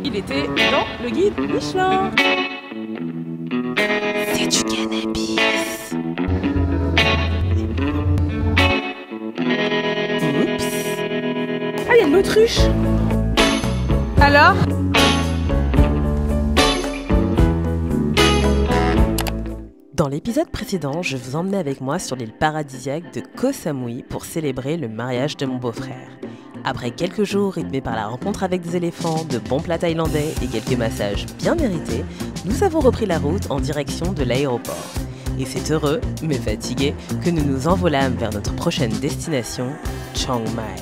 Il était dans le guide Michelin. C'est du cannabis. Oups. Ah, il y a de l'autruche. Alors? Dans l'épisode précédent, je vous emmenais avec moi sur l'île paradisiaque de Koh Samui pour célébrer le mariage de mon beau-frère. Après quelques jours rythmés par la rencontre avec des éléphants, de bons plats thaïlandais et quelques massages bien mérités, nous avons repris la route en direction de l'aéroport. Et c'est heureux, mais fatigué, que nous nous envolâmes vers notre prochaine destination, Chiang Mai.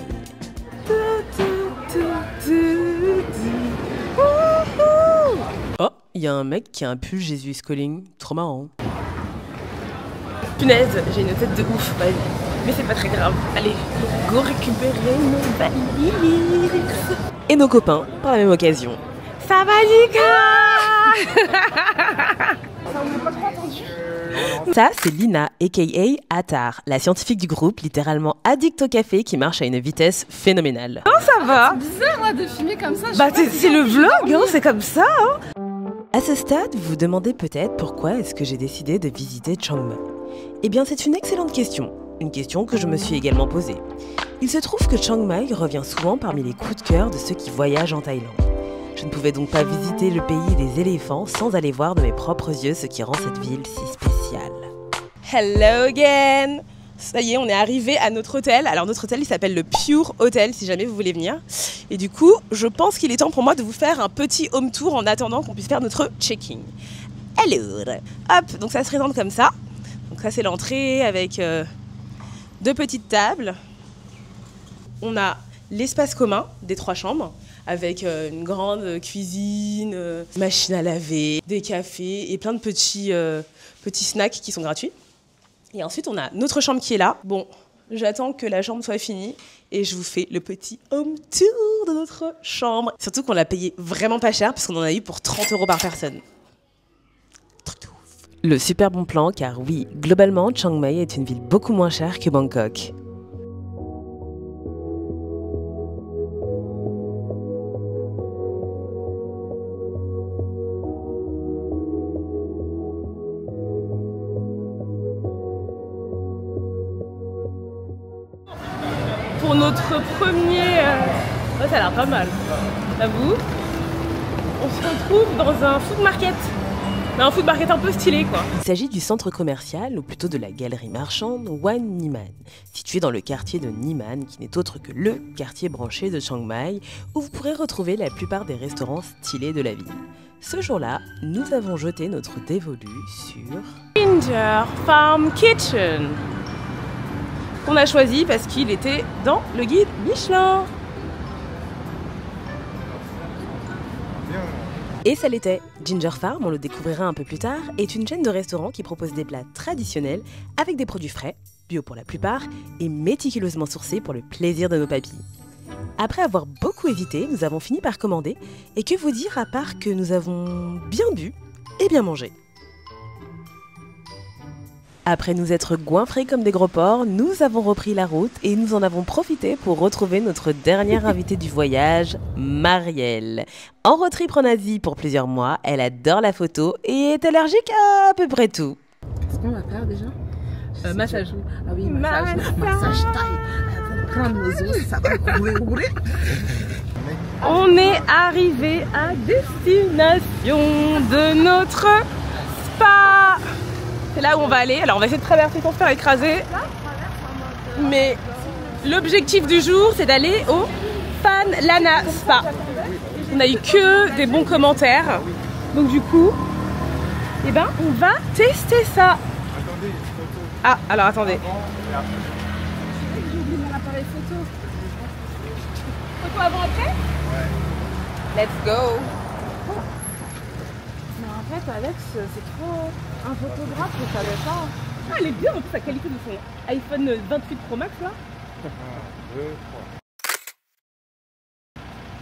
Oh, il y a un mec qui a un pull Jésus is Calling, trop marrant. Punaise, j'ai une tête de ouf, vas-y. Mais c'est pas très grave. Allez, go récupérer nos valises. Et nos copains, par la même occasion. Ça va, Lika? Ça, on n'a pas trop entendu. Ça, c'est Lina, a.k.a. Attar, la scientifique du groupe, littéralement addict au café, qui marche à une vitesse phénoménale. Oh, ça va? C'est bizarre là, de filmer comme ça. Bah, c'est le vlog, hein, c'est comme ça. Hein. À ce stade, vous vous demandez peut-être pourquoi est-ce que j'ai décidé de visiter Chiang Mai. Eh bien, c'est une excellente question. Une question que je me suis également posée. Il se trouve que Chiang Mai revient souvent parmi les coups de cœur de ceux qui voyagent en Thaïlande. Je ne pouvais donc pas visiter le pays des éléphants sans aller voir de mes propres yeux ce qui rend cette ville si spéciale. Hello again! Ça y est, on est arrivé à notre hôtel. Alors notre hôtel, il s'appelle le Pure Hotel, si jamais vous voulez venir. Et du coup, je pense qu'il est temps pour moi de vous faire un petit home tour en attendant qu'on puisse faire notre check-in. Alors, hop, donc ça se présente comme ça. Donc ça, c'est l'entrée avec deux petites tables. On a l'espace commun des 3 chambres avec une grande cuisine, machine à laver, des cafés et plein de petits snacks qui sont gratuits. Et ensuite, on a notre chambre qui est là. Bon, j'attends que la chambre soit finie et je vous fais le petit home tour de notre chambre. Surtout qu'on l'a payé vraiment pas cher parce qu'on en a eu pour 30 € par personne. Truc de ouf. Le super bon plan, car oui, globalement, Chiang Mai est une ville beaucoup moins chère que Bangkok. Pour notre premier... Ouais, ça a l'air pas mal, j'avoue. On se retrouve dans un food market. Mais un food market un peu stylé, quoi. Il s'agit du centre commercial, ou plutôt de la galerie marchande Wan Niman, situé dans le quartier de Niman, qui n'est autre que le quartier branché de Chiang Mai, où vous pourrez retrouver la plupart des restaurants stylés de la ville. Ce jour-là, nous avons jeté notre dévolu sur... Ginger Farm Kitchen, qu'on a choisi parce qu'il était dans le guide Michelin. Et ça l'était. Ginger Farm, on le découvrira un peu plus tard, est une chaîne de restaurants qui propose des plats traditionnels avec des produits frais, bio pour la plupart, et méticuleusement sourcés pour le plaisir de nos papilles. Après avoir beaucoup hésité, nous avons fini par commander, et que vous dire à part que nous avons bien bu et bien mangé. Après nous être goinfrés comme des gros porcs, nous avons repris la route et nous en avons profité pour retrouver notre dernière invitée du voyage, Marielle. En road trip en Asie pour plusieurs mois, elle adore la photo et est allergique à peu près tout. Qu'est-ce qu'on va faire déjà? Massage. Ah oui, massage taille. Elles vont prendre nos os, ça va rouler. On est arrivé à destination de notre spa. C'est là où on va aller. Alors on va essayer de traverser sans se faire écraser. Mais l'objectif du jour, c'est d'aller au Phan Lana Spa. On a eu que des bons commentaires. Donc du coup, eh ben, on va tester ça. Ah, alors attendez. J'ai oublié mon appareil photo. Photo avant après? Ouais. Let's go. Mais en fait, Alex, c'est trop un photographe, je savais pas. Ah, elle est bien en plus, la qualité de son iPhone 28 Pro Max là. 1, 2,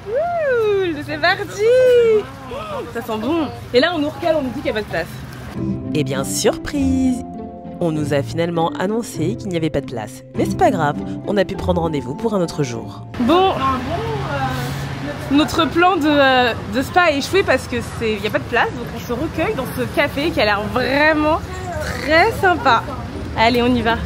3. Ouh, c'est parti. Ça sent bon. Et là, on nous recale, on nous dit qu'il n'y a pas de place. Eh bien, surprise! On nous a finalement annoncé qu'il n'y avait pas de place. Mais c'est pas grave, on a pu prendre rendez-vous pour un autre jour. Bon, notre plan de spa a échoué parce que il n'y a pas de place, donc on se recueille dans ce café qui a l'air vraiment très sympa. Allez, on y va.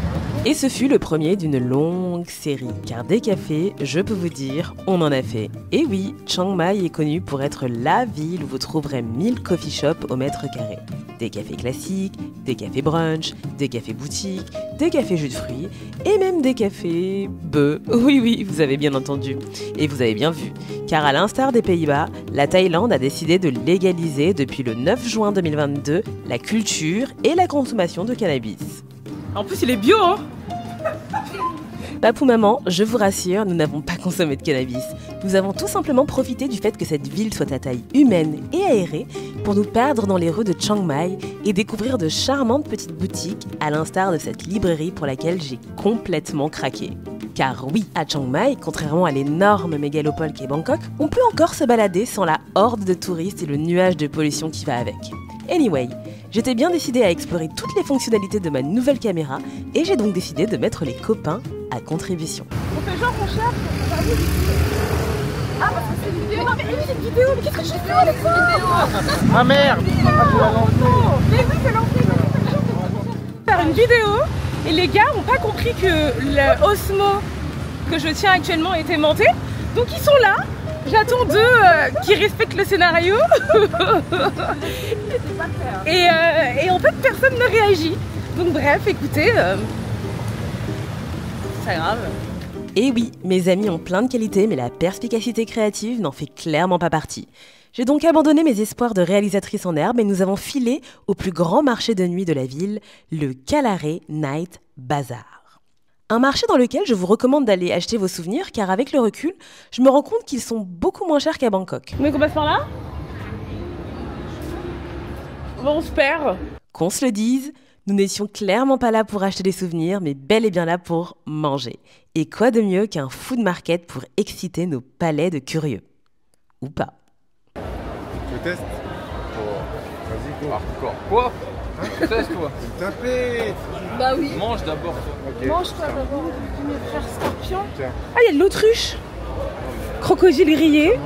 Et ce fut le premier d'une longue série, car des cafés, je peux vous dire, on en a fait. Et oui, Chiang Mai est connu pour être la ville où vous trouverez 1000 coffee shops au mètre carré. Des cafés classiques, des cafés brunch, des cafés boutiques, des cafés jus de fruits, et même des cafés bœufs. Oui, vous avez bien entendu. Et vous avez bien vu, car à l'instar des Pays-Bas, la Thaïlande a décidé de légaliser depuis le 9 juin 2022 la culture et la consommation de cannabis. En plus, il est bio, hein. Papou maman, je vous rassure, nous n'avons pas consommé de cannabis. Nous avons tout simplement profité du fait que cette ville soit à taille humaine et aérée pour nous perdre dans les rues de Chiang Mai et découvrir de charmantes petites boutiques à l'instar de cette librairie pour laquelle j'ai complètement craqué. Car oui, à Chiang Mai, contrairement à l'énorme mégalopole qu'est Bangkok, on peut encore se balader sans la horde de touristes et le nuage de pollution qui va avec. Anyway, j'étais bien décidée à explorer toutes les fonctionnalités de ma nouvelle caméra et j'ai donc décidé de mettre les copains à contribution. On fait genre qu'on cherche. Ah, parce que c'est une vidéo. Non, mais c'est une vidéo. Mais qu'est-ce que je fais avec ça? Ah merde! Mais oui, c'est lancé. Faire une vidéo et les gars n'ont pas compris que le Osmo que je tiens actuellement est aimanté. Donc ils sont là. J'attends d'eux qui respectent le scénario. Et en fait, personne ne réagit. Donc bref, écoutez, c'est grave. Et oui, mes amis ont plein de qualités, mais la perspicacité créative n'en fait clairement pas partie. J'ai donc abandonné mes espoirs de réalisatrice en herbe et nous avons filé au plus grand marché de nuit de la ville, le Kalare Night Bazaar. Un marché dans lequel je vous recommande d'aller acheter vos souvenirs car avec le recul, je me rends compte qu'ils sont beaucoup moins chers qu'à Bangkok. Mais qu'on passe par là? Bon, on se perd. Qu'on se le dise, nous n'étions clairement pas là pour acheter des souvenirs, mais bel et bien là pour manger. Et quoi de mieux qu'un food market pour exciter nos palais de curieux? Ou pas. Je teste. Vas-y, go. Hardcore. Quoi? Je teste, toi. Tapez. Bah oui. Mange d'abord, toi. Okay. Mange-toi d'abord. Mes frères scorpions. Ah, il y a de l'autruche. Crocodile grillé.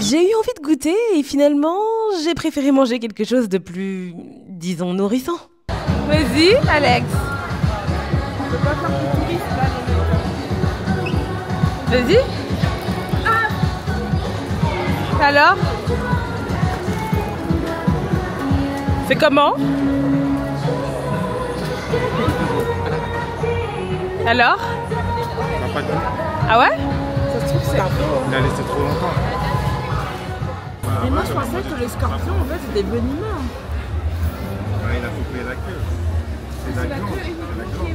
J'ai eu envie de goûter et finalement, j'ai préféré manger quelque chose de plus, disons, nourrissant. Vas-y, Alex. Je peux pas faire du touriste là. Vas-y. Alors? C'est comment? Alors? Ça n'a pas de goût. Ah ouais? Ça se trouve, c'est un peu. Il a laissé trop longtemps. Mais moi, je pensais que les scorpions, en fait, c'était venimeux. Ouais, il a coupé la queue. C'est la glande. C'est la glande.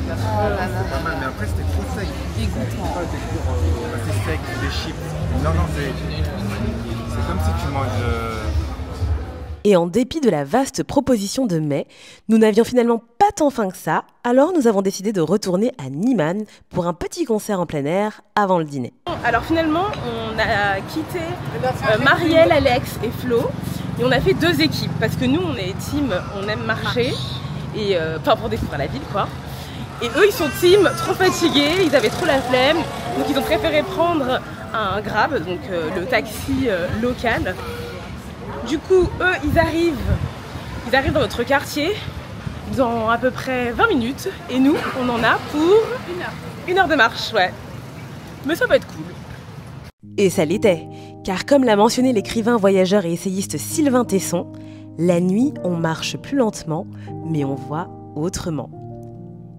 C'est pas mal, mais après c'était trop sec. Dégoûtant. C'est sec, des chips. Non, c'est comme si tu manges. Et en dépit de la vaste proposition de mai, nous n'avions finalement pas tant faim que ça, alors nous avons décidé de retourner à Niman pour un petit concert en plein air avant le dîner. Alors finalement, on a quitté Marielle, Alex et Flo, et on a fait 2 équipes, parce que nous on est team, on aime marcher, et enfin pour découvrir la ville quoi. Et eux ils sont team trop fatigués, ils avaient trop la flemme, donc ils ont préféré prendre un Grab, donc le taxi local. Du coup, eux, ils arrivent dans notre quartier dans à peu près 20 minutes. Et nous, on en a pour 1 heure de marche, ouais. Mais ça va être cool. Et ça l'était, car comme l'a mentionné l'écrivain, voyageur et essayiste Sylvain Tesson, la nuit, on marche plus lentement, mais on voit autrement.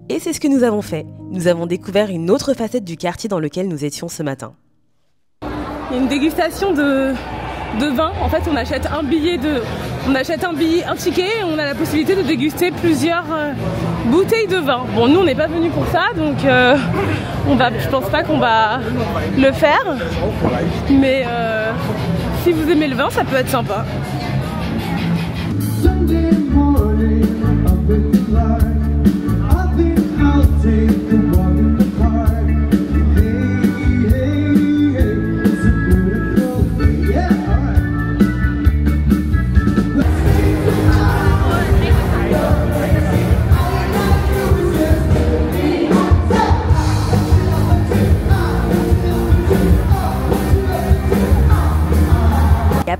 Et c'est ce que nous avons fait. Nous avons découvert une autre facette du quartier dans lequel nous étions ce matin. Il y a une dégustation de vin. En fait, on achète un ticket et on a la possibilité de déguster plusieurs bouteilles de vin. Bon, nous, on n'est pas venus pour ça, donc je pense pas qu'on va le faire. Mais si vous aimez le vin, ça peut être sympa.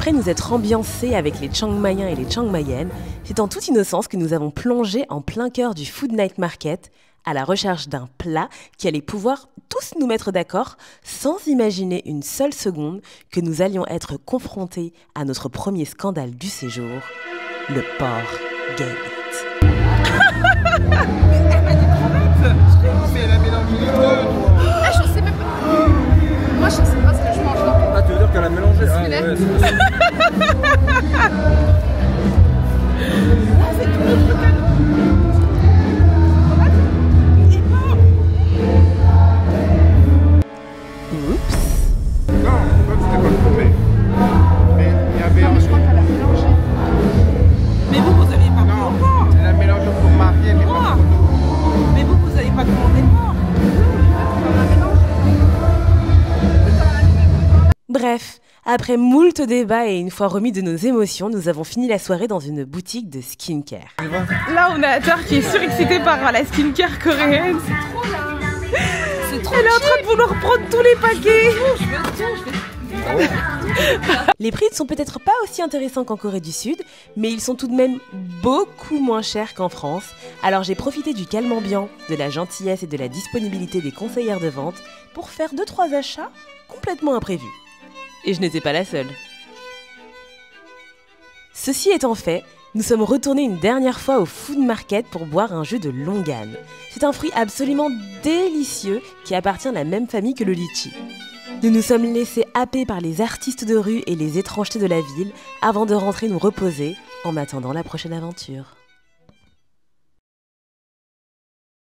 Après nous être ambiancés avec les Chiangmaiens et les Chiangmaiennes, c'est en toute innocence que nous avons plongé en plein cœur du Food Night Market à la recherche d'un plat qui allait pouvoir tous nous mettre d'accord sans imaginer une seule seconde que nous allions être confrontés à notre premier scandale du séjour, le porc gate. Mais elle a mélangé les deux. Ah, je sais même pas. Moi, je sais pas ce que je mange là. Ah, tu veux dire qu'elle a mélangé? Ah, Celui-là. ouais, c'est Ah, c'est tout le truc à nous. Oups. Non, c'était pas le premier. Mais il y avait Non, mais je crois qu'elle a mélangé. Mais vous aviez pas Non, commandé. elle a mélangé pour marier, mais pas pour nous. Mais vous avez pas commandé le porc. Bref, après moult débats et une fois remis de nos émotions, nous avons fini la soirée dans une boutique de skincare. Là, on a la Tar qui est surexcitée par la skincare coréenne. C'est trop Elle est en train de vouloir prendre tous les paquets. Les prix ne sont peut-être pas aussi intéressants qu'en Corée du Sud, mais ils sont tout de même beaucoup moins chers qu'en France. Alors j'ai profité du calme ambiant, de la gentillesse et de la disponibilité des conseillères de vente pour faire 2-3 achats complètement imprévus. Et je n'étais pas la seule. Ceci étant fait, nous sommes retournés une dernière fois au Food Market pour boire un jus de longan. C'est un fruit absolument délicieux qui appartient à la même famille que le litchi. Nous nous sommes laissés happer par les artistes de rue et les étrangetés de la ville avant de rentrer nous reposer en attendant la prochaine aventure.